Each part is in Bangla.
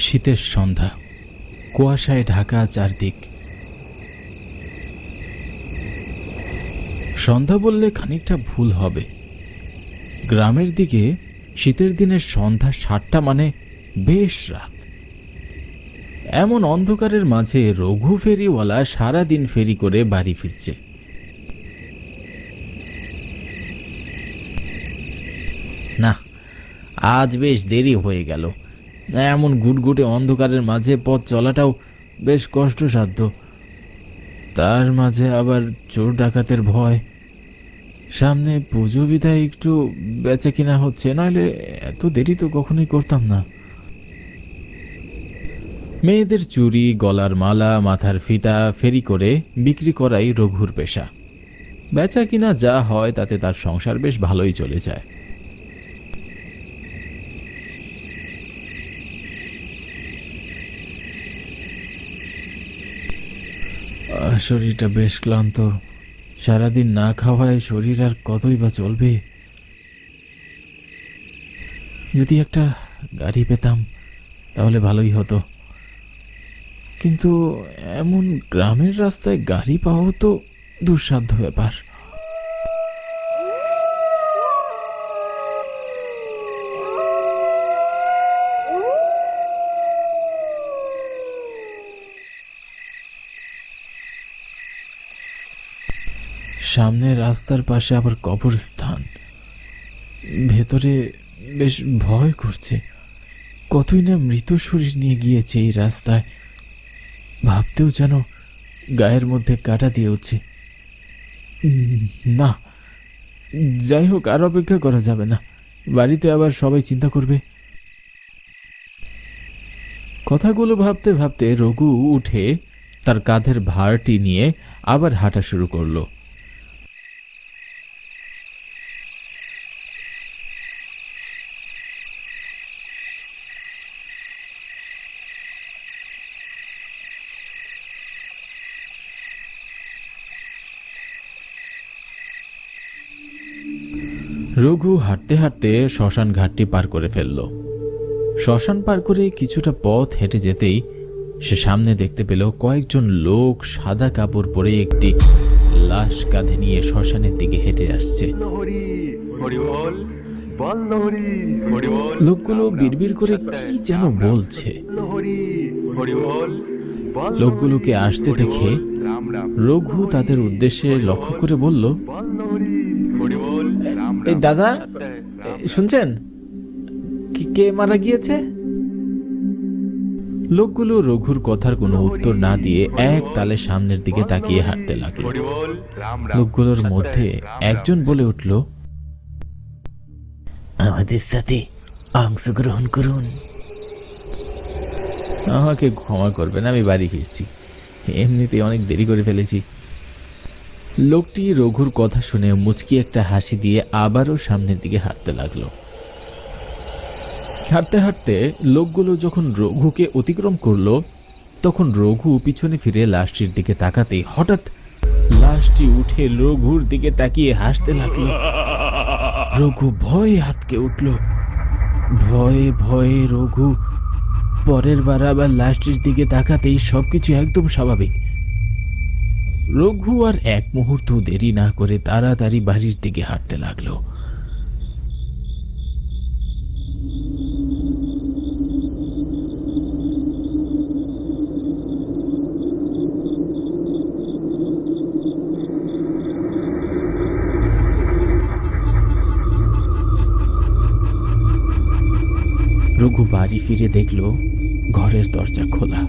শীতের সন্ধ্যা, কুয়াশায় ঢাকা চারদিক। সন্ধ্যা বললে খানিকটা ভুল হবে। গ্রামের দিকে শীতের দিনের সন্ধ্যা 7টা মানে বেশ রাত। এমন অন্ধকারের মাঝে রঘু ফেরিওয়ালা সারাদিন ফেরি করে বাড়ি ফিরছে। না, আজ বেশ দেরি হয়ে গেল। এমন গুটগুটে অন্ধকারের মাঝে পথ চলাটাও বেশ কষ্টসাধ্য। তার মাঝে আবার চোর ডাকাতের ভয়। সামনে পুজো বিদায় একটু বেচা কিনা হচ্ছে, নইলে এত দেরি তো কখনোই করতাম না। মেয়েদের চুড়ি, গলার মালা, মাথার ফিতা ফেরি করে বিক্রি করাই রঘুর পেশা। বেচা কিনা যা হয় তাতে তার সংসার বেশ ভালোই চলে যায়। শরীরটা বেশ ক্লান্ত। সারাদিন না খাওয়ায় শরীর আর কতই বা চলবে। যদি একটা গাড়ি পেতাম তাহলে ভালোই হতো, কিন্তু এমন গ্রামের রাস্তায় গাড়ি পাওয়া তো দুঃসাধ্য ব্যাপার। সামনে রাস্তার পাশে আবার কবরস্থান। ভেতরে বেশ ভয় করছে। কতই না মৃত শরীর নিয়ে গিয়েছে এই রাস্তায়। ভাবতেও যেন গায়ের মধ্যে কাটা দিয়ে উঠছে। না, যাই হোক, আর অপেক্ষা করা যাবে না। বাড়িতে আবার সবাই চিন্তা করবে। কথাগুলো ভাবতে ভাবতে রঘু উঠে তার কাঁধের ভারটি নিয়ে আবার হাঁটা শুরু করলো। রঘু হাঁটতে হাঁটতে শ্মশান ঘাটটি পার করে ফেলল। শ্মশান পার করে কিছুটা পথ হেঁটে যেতেই সে সামনে দেখতে পেল কয়েকজন লোক সাদা কাপড় পরে একটি লাশ কাঁধে নিয়ে শ্মশানের দিকে হেঁটে আসছে। লোকগুলো বিড়বিড় করে কি যেন বলছে। লোকগুলোকে আসতে দেখে রঘু তাদের উদ্দেশ্যে লক্ষ্য করে বলল, এই দাদা, শুনছেন কে মারা গিয়েছে? লোকগুলো রঘুর কথার কোনো উত্তর না দিয়ে এক তালে সামনের দিকে তাকিয়ে হাঁটতে লাগলো। লোকগুলোর মধ্যে একজন বলে উঠল, আমাদের সাথে অংশগ্রহণ করুন। আমাকে ক্ষমা করবেন, আমি বাড়ি ফিরছি। এমনিতে অনেক দেরি করে ফেলেছি। লোকটি রঘুর কথা শুনে মুচকি একটা হাসি দিয়ে আবারও সামনের দিকে হাঁটতে লাগলো। হাঁটতে হাঁটতে লোকগুলো যখন রঘুকে অতিক্রম করলো, তখন রঘু পিছনে ফিরে লাশটির দিকে তাকাতেই হঠাৎ লাশটি উঠে রঘুর দিকে তাকিয়ে হাসতে লাগলো। রঘু ভয়ে আঁতকে উঠল। ভয়ে ভয়ে রঘু পরের বার আবার লাশটির দিকে তাকাতেই সবকিছু একদম স্বাভাবিক। রঘু আর এক মুহূর্ত দেরি না করে তাড়াতাড়ি বাড়ির দিকে হাঁটতে লাগলো। রঘু বাড়ি ফিরে দেখল ঘরের দরজা খোলা।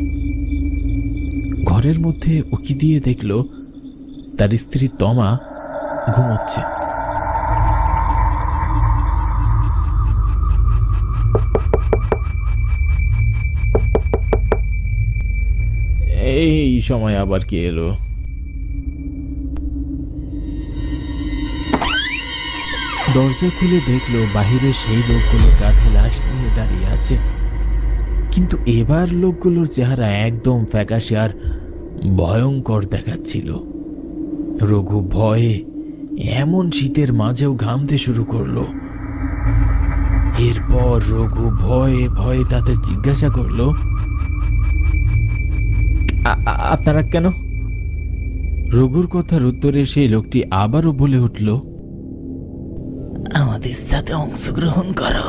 ঘরের মধ্যে উকি দিয়ে দেখল তার স্ত্রী তমা ঘুমোচ্ছে। এই সময় আবার কে এলো? দরজা খুলে দেখল বাহিরে সেই লোকগুলো কাঁধে লাশ নিয়ে দাঁড়িয়ে আছে। কিন্তু এবার লোকগুলোর চেহারা একদম ফ্যাকাশে আর ভয়ঙ্কর দেখাচ্ছিল। রঘু ভয়ে এমন শীতের মাঝেও ঘামতে শুরু করলো। এরপর রঘু ভয়ে ভয়ে তাদের জিজ্ঞাসা করলো, আপনারা কেন? রঘুর কথার উত্তরে সেই লোকটি আবারও বলে উঠল, আমাদের সাথে অংশগ্রহণ করো।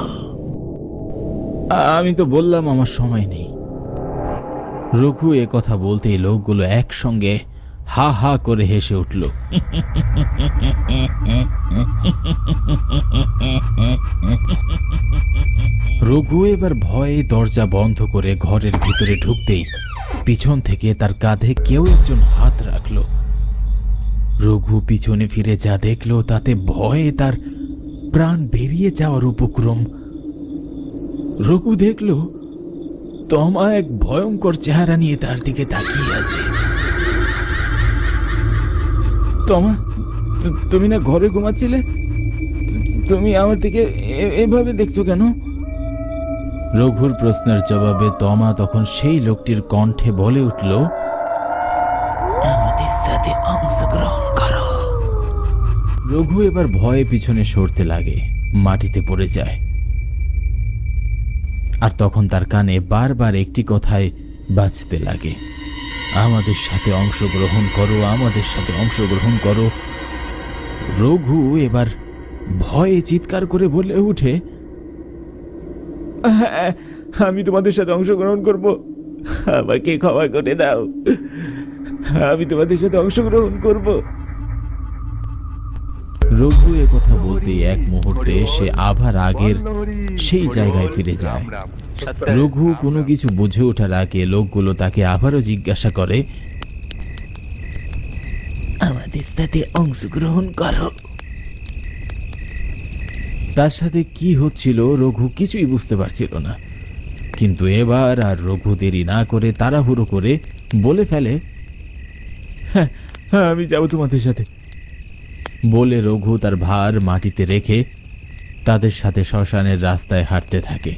আমি তো বললাম আমার সময় নেই। রঘু এ কথা বলতেই লোকগুলো একসঙ্গে হা হা করে হেসে উঠল। রঘু এবার ভয়ে দরজা বন্ধ করে ঘরের ভিতরে ঢুকতেই পিছন থেকে তার কাঁধে কেউ একজন হাত রাখল। রঘু পিছনে ফিরে যা দেখল তাতে ভয়ে তার প্রাণ বেরিয়ে যাওয়ার উপক্রম। রঘু দেখল তমা এক ভয়ঙ্কর চেহারা নিয়ে তার দিকে তাকিয়ে আছে। তমা, তুমি না ঘরে ঘুমাচ্ছিলে? তুমি আমার দিকে এভাবে দেখছো কেন? রঘুর প্রশ্নের জবাবে তমা তখন সেই লোকটির কণ্ঠে বলে উঠল, আমাদের সাথে অংশগ্রহণ করো। রঘু এবার ভয়ে পিছনে সরতে লাগে, মাটিতে পড়ে যায়। আর তখন তার কানে বারবার একটি কথাই বাজতে লাগে, আমাদের সাথে অংশগ্রহণ করো, আমাদের সাথে অংশগ্রহণ করো। রঘু এবার ভয়ে চিৎকার করে বলে উঠে, হ্যাঁ, আমি তোমাদের সাথে অংশগ্রহণ করব, আমাকে ক্ষমা করে দাও, আমি তোমাদের সাথে অংশগ্রহণ করব। রঘু এ কথা বলতে এক মুহূর্তে সে আবার আগের সেই জায়গায় ফিরে যায়। রঘু কোনো কিছু বুঝে ওঠার আগে লোকগুলো তাকে আবারও জিজ্ঞাসা করে, আমাদের সাথে অংশগ্রহণ করো। তার সাথে কি হচ্ছিল রঘু কিছুই বুঝতে পারছিল না। কিন্তু এবার আর রঘু দেরি না করে তাড়াহুড়ো করে বলে ফেলে, হ্যাঁ, আমি যাব তোমাদের সাথে। বলে রঘু তার ভার মাটিতে রেখে তাদের সাথে শ্মশানের রাস্তায় হাঁটতে থাকে।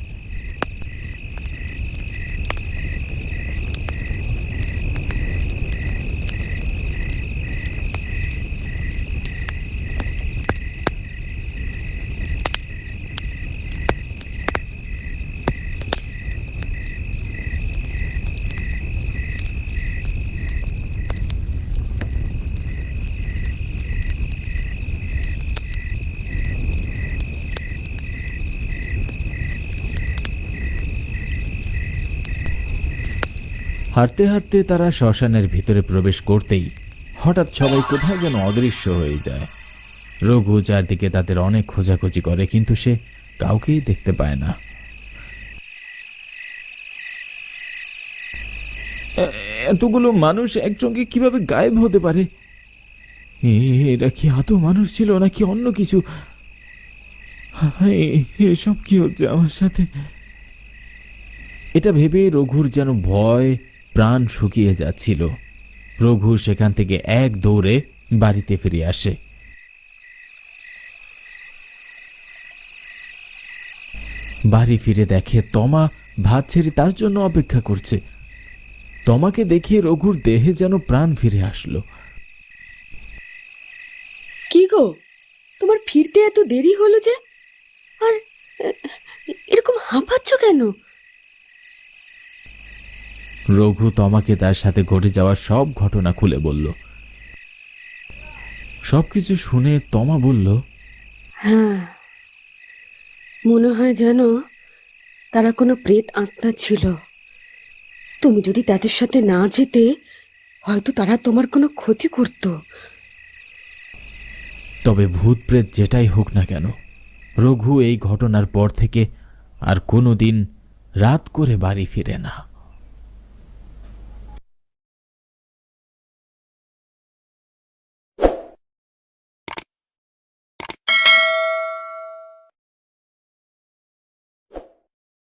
হাঁটতে হাঁটতে তারা শ্মশানের ভিতরে প্রবেশ করতেই হঠাৎ সবাই কোথায় যেন অদৃশ্য হয়ে যায়। রঘু চারদিকে তাদের অনেক খোঁজাখুঁজি করে, কিন্তু সে কাউকেই দেখতে পায় না। এতগুলো মানুষ একসঙ্গে কিভাবে গায়েব হতে পারে? এরা কি আদৌ মানুষ ছিল নাকি অন্য কিছু? এসব কি হচ্ছে আমার সাথে? এটা ভেবে রঘুর যেন ভয় প্রাণ শুকিয়ে যাচ্ছিল। রঘু সেখান থেকে এক দৌড়ে বাড়িতে ফিরে আসে। বাড়ি ফিরে দেখে তমা ভাত ছেড়ে তার জন্য অপেক্ষা করছে। তমাকে দেখে রঘুর দেহে যেন প্রাণ ফিরে আসলো। কি গো, তোমার ফিরতে এত দেরি হলো যে? আর এরকম হাঁপাচ্ছ কেন? রঘু তমাকে তার সাথে ঘটে যাওয়া সব ঘটনা খুলে বলল। সবকিছু শুনে তমা বলল, হ্যাঁ, মনে হয় যেন তারা কোনো প্রেত আত্মা ছিল। তুমি যদি তাদের সাথে না যেতে, হয়তো তারা তোমার কোনো ক্ষতি করত। তবে ভূত প্রেত যেটাই হোক না কেন, রঘু এই ঘটনার পর থেকে আর কোনোদিন রাত করে বাড়ি ফিরে না।